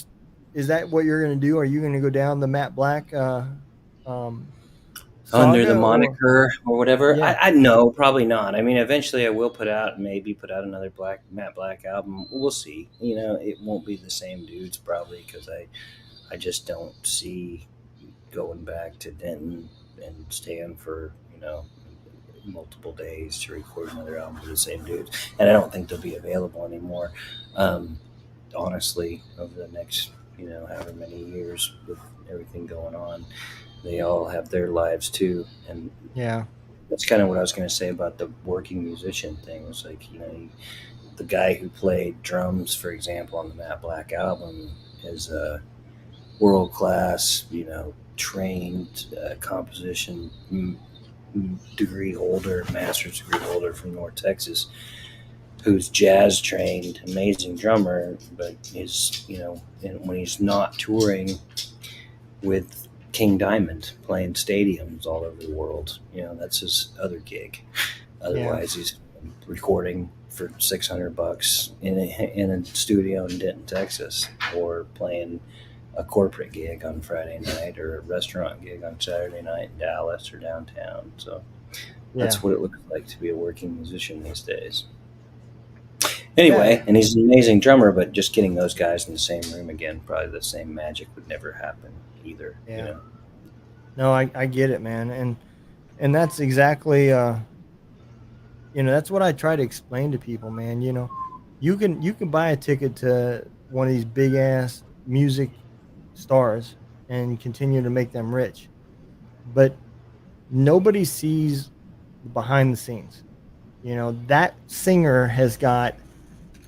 Is that what you're going to do? Are you going to go down the Matt Black um, Under the saga, or moniker or whatever. yeah, I know, probably not. I mean, eventually I will maybe put out another Matt Black album. We'll see. You know, it won't be the same dudes probably because I just don't see going back to Denton and staying for multiple days to record another album with the same dudes, and I don't think they'll be available anymore. Um, Honestly, over the next however many years with everything going on, they all have their lives too, and yeah, that's kind of what I was going to say about the working musician thing. It was like the guy who played drums, for example, on the Matt Black album is a world class, trained composition degree holder, master's degree holder from North Texas, who's jazz trained, amazing drummer, but when he's not touring with King Diamond playing stadiums all over the world, that's his other gig. yeah, Otherwise, he's recording for $600 in a studio in Denton, Texas, or playing a corporate gig on Friday night or a restaurant gig on Saturday night in Dallas or downtown. So yeah, that's what it looks like to be a working musician these days. yeah, Anyway, and he's an amazing drummer, but just getting those guys in the same room again, probably the same magic would never happen either. yeah. No, I get it, man, and that's exactly that's what I try to explain to people, man. You can buy a ticket to one of these big ass music stars and continue to make them rich, but nobody sees behind the scenes. That singer has got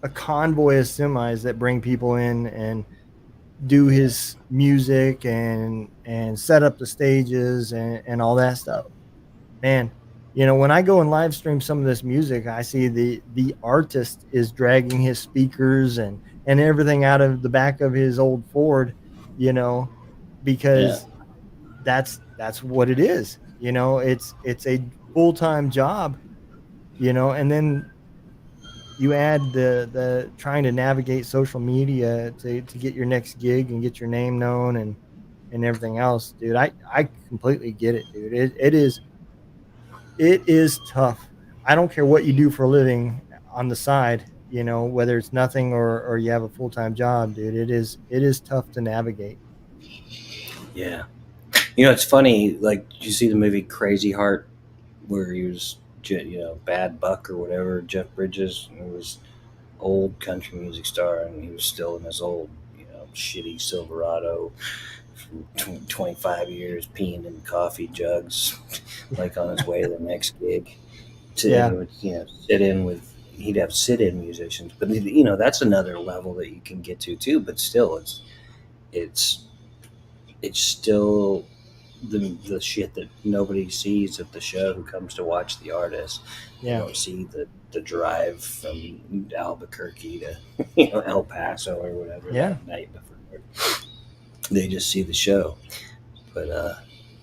a convoy of semis that bring people in and do his music and set up the stages and all that stuff. Man, when I go and live stream some of this music, I see the artist is dragging his speakers and everything out of the back of his old Ford, you know, Yeah, because that's what it is. It's a full-time job, and then you add the trying to navigate social media to get your next gig and get your name known and everything else, dude. I completely get it, dude. It is tough. I don't care what you do for a living on the side, whether it's nothing or you have a full-time job, dude. It is tough to navigate. yeah. It's funny. Like, did you see the movie Crazy Heart, where he was, Bad Buck or whatever, Jeff Bridges, and he was old country music star, and he was still in his old, shitty Silverado from 25 years, peeing in coffee jugs, like on his way to the next gig. And he Yeah. would, sit in with. He'd have sit-in musicians, but that's another level that you can get to too. But still, it's it's still the shit that nobody sees at the show who comes to watch the artist. They Yeah. don't see the drive from Albuquerque to El Paso or whatever Yeah. that night before. They just see the show. But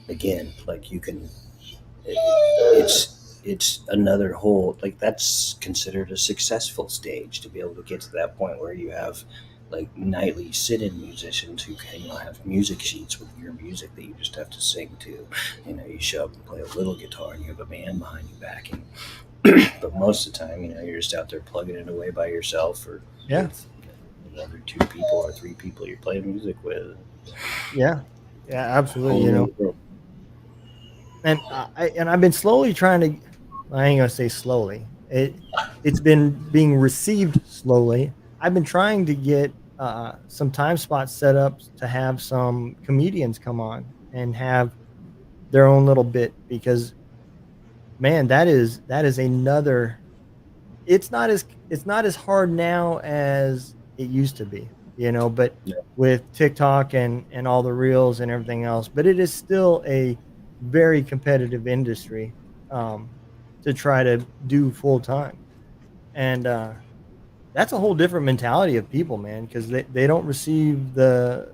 again, like it's another whole, like, that's considered a successful stage to be able to get to that point where you have like nightly sit-in musicians who can, have music sheets with your music that you just have to sing to. You show up and play a little guitar and you have a band behind you backing. But most of the time, you're just out there plugging it away by yourself or Yeah. with another two people or three people you're playing music with. Yeah. Yeah, absolutely. Whole new world. And I've been slowly trying to. I ain't gonna say slowly. It's been being received slowly. I've been trying to get some time spots set up to have some comedians come on and have their own little bit, because man, that is another. It's not as hard now as it used to be, but Yeah. with TikTok and all the reels and everything else, but it is still a very competitive industry to try to do full time. And that's a whole different mentality of people, man, because they don't receive the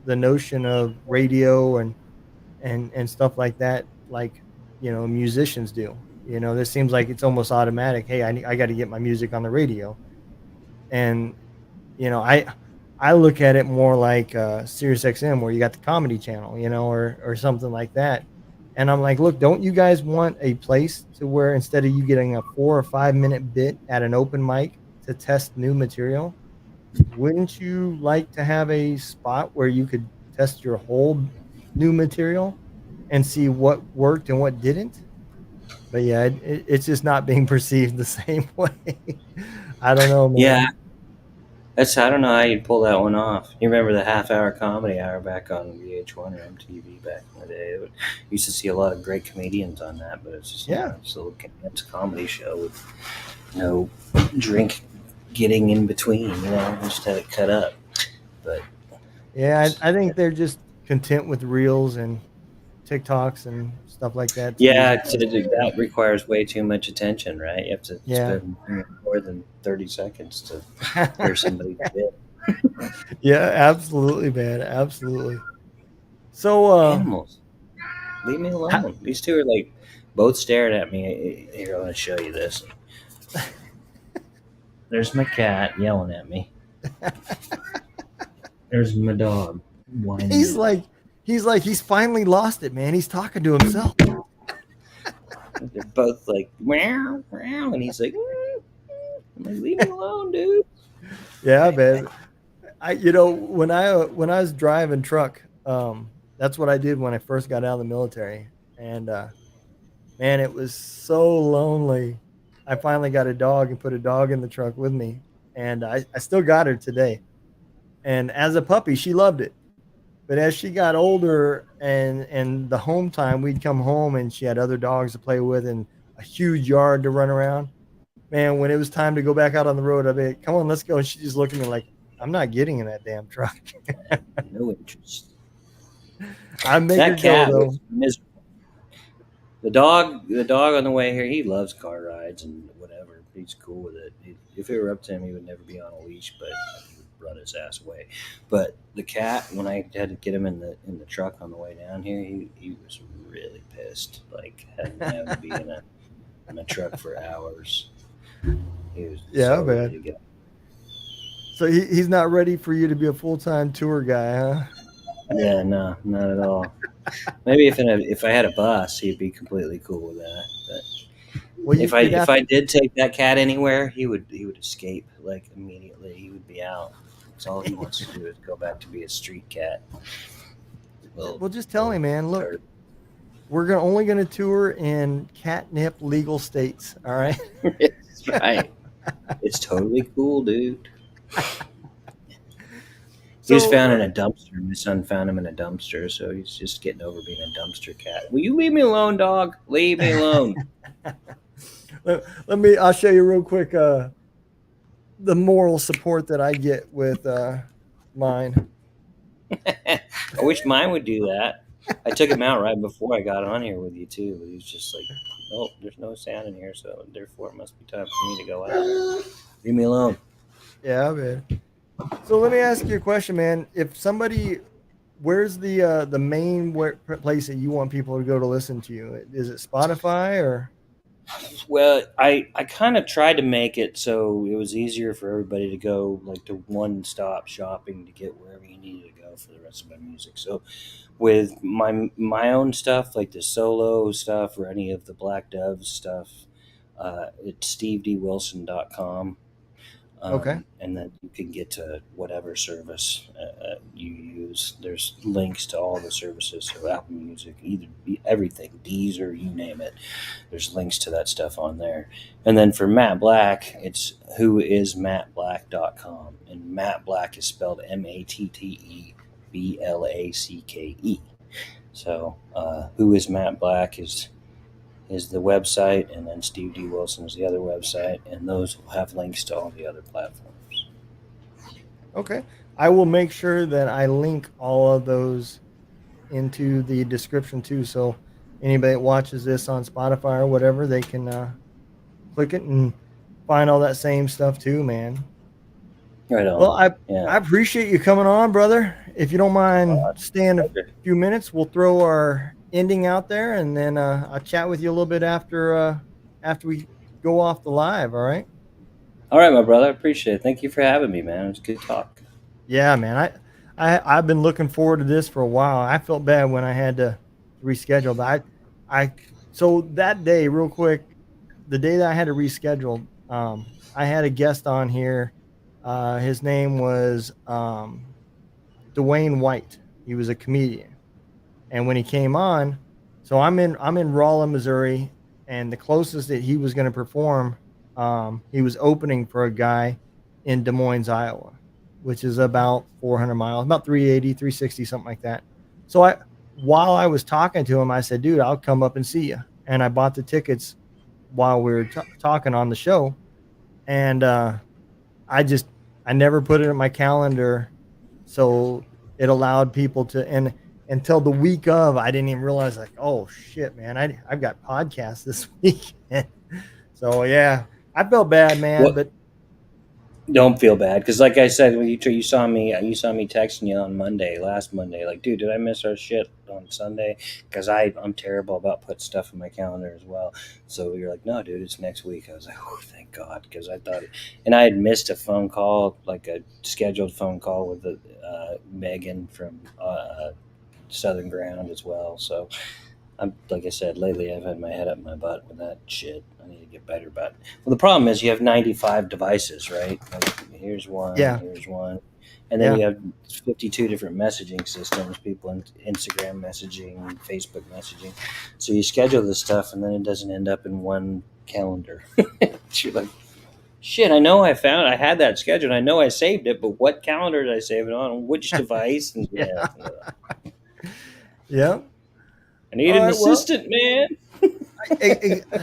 notion of radio and stuff like that, like musicians do. This seems like it's almost automatic. Hey, I got to get my music on the radio. And I look at it more like Sirius XM, where you got the comedy channel, or something like that. And I'm like, look, don't you guys want a place to where instead of you getting a 4 or 5 minute bit at an open mic to test new material, wouldn't you like to have a spot where you could test your whole new material and see what worked and what didn't? But yeah, it's just not being perceived the same way. I don't know, Yeah, man. I don't know how you'd pull that one off. You remember the half-hour comedy hour back on VH1 or MTV back in the day? Used to see a lot of great comedians on that, but it's just Yeah. it's a little condensed comedy show with no drink getting in between. Just had it cut up. But Yeah, I think they're just content with reels and TikToks and stuff like that to use. yeah, that requires way too much attention, right? You have to Yeah. spend more than 30 seconds to hear somebody bit. Yeah, absolutely, man. Absolutely. So Animals. Leave me alone. These two are like both staring at me. Here, I'm going to show you this. There's my cat yelling at me. There's my dog whining. he's like he's finally lost it, man. He's talking to himself. They're both like meow meow, and he's like, I'm like, leave me alone, dude. Yeah, man. When I was driving truck, that's what I did when I first got out of the military. And man, it was so lonely. I finally got a dog and put a dog in the truck with me, and I still got her today. And as a puppy, she loved it. But as she got older and the home time, we'd come home and she had other dogs to play with and a huge yard to run around. Man, when it was time to go back out on the road, I'd be like, come on, let's go. And she just looked at me like, I'm not getting in that damn truck. No interest. I make her That cat go though. was miserable. The dog on the way here, he loves car rides and whatever. He's cool with it. If it were up to him, he would never be on a leash, but he would run his ass away. But the cat, when I had to get him in the truck on the way down here, he was really pissed. Like hadn't having to be in a truck for hours. He was Yeah, so man. ready to get. So he's not ready for you to be a full-time tour guy, huh? Yeah, no, not at all. Maybe if I had a bus, he'd be completely cool with that. But Well, if I did take that cat anywhere, he would escape like immediately. He would be out. That's all he wants to do is go back to be a street cat. well, just tell him, man. Look, turd. we're only gonna tour in catnip legal states. All right. That's right. It's totally cool, dude. He was found in a dumpster. My son found him in a dumpster, so he's just getting over being a dumpster cat. Will you leave me alone, dog? Leave me alone. I'll show you real quick the moral support that I get with mine. I wish mine would do that. I took him out right before I got on here with you too, but he was just like, "Nope, there's no sound in here, so therefore it must be time for me to go out. Leave me alone." Yeah, man. So let me ask you a question, man. If somebody, where's the main place that you want people to go to listen to you? Is it Spotify or? Well, I kind of tried to make it so it was easier for everybody to go like to one stop shopping to get wherever you needed to go for the rest of my music. So with my own stuff, like the solo stuff or any of the Black Dove stuff, it's stevedwilson.com. Okay. And then you can get to whatever service you use. There's links to all the services, so Apple Music, everything, Deezer, you name it. There's links to that stuff on there. And then for Matt Black, it's whoismattblack.com, and Matt Black is spelled MatteBlake. So, Who is Matt Black is the website, and then Steve D. Wilson is the other website, and those will have links to all the other platforms. Okay. I will make sure that I link all of those into the description too. So anybody that watches this on Spotify or whatever, they can click it and find all that same stuff too, man. Right on. Well, I Yeah. appreciate you coming on, brother. If you don't mind staying a few minutes, we'll throw our ending out there, and then I'll chat with you a little bit after we go off the live. All right? All right, my brother. I appreciate it. Thank you for having me, man. It was a good talk. Yeah, man. I've been looking forward to this for a while. I felt bad when I had to reschedule, but I so that day, real quick, the day that I had to reschedule, I had a guest on here. His name was Dwayne White. He was a comedian, and when he came on, so I'm in Rolla, Missouri, and the closest that he was going to perform, he was opening for a guy in Des Moines, Iowa, which is about 400 miles, about 380, 360, something like that. So while I was talking to him, I said, dude, I'll come up and see you. And I bought the tickets while we were talking on the show. And I never put it in my calendar. So it allowed people to, and until the week of, I didn't even realize, like, oh shit, man, I've got podcasts this week. So yeah, I felt bad, man, Well, but don't feel bad, because like I said, when you saw me texting you on last Monday, like, dude, did I miss our shit on Sunday? Because I'm terrible about putting stuff in my calendar as well. So you're like, no, dude, it's next week. I was like, oh, thank God, because I thought, and I had missed a phone call, like a scheduled phone call with Megan from Southern Ground as well. So I'm, like I said, lately I've had my head up my butt with that shit. I need to get better about it. Well, the problem is you have 95 devices, right? Like, here's yeah, and then yeah. you have 52 different messaging systems, people in Instagram messaging, Facebook messaging. So you schedule this stuff, and then it doesn't end up in one calendar. You're like, shit, I had that scheduled. I know I saved it, but what calendar did I save it on? Which device? And Yeah. Yeah. I need All an right. Well, assistant, man.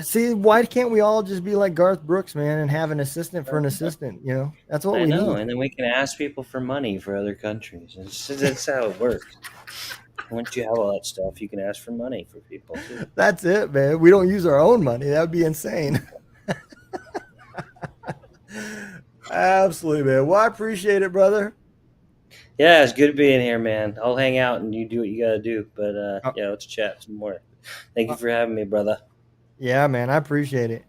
see, why can't we all just be like Garth Brooks, man, and have an assistant for an assistant? You know, that's what I we know, need. and then we can ask people for money for other countries. That's how it works. Once you have all that stuff, you can ask for money for people too. That's it, man. We don't use our own money. That would be insane. Absolutely, man. Well, I appreciate it, brother. Yeah, it's good being here, man. I'll hang out and you do what you got to do. But Uh, yeah, let's chat some more. Thank you uh, for having me, brother. yeah, man. I appreciate it.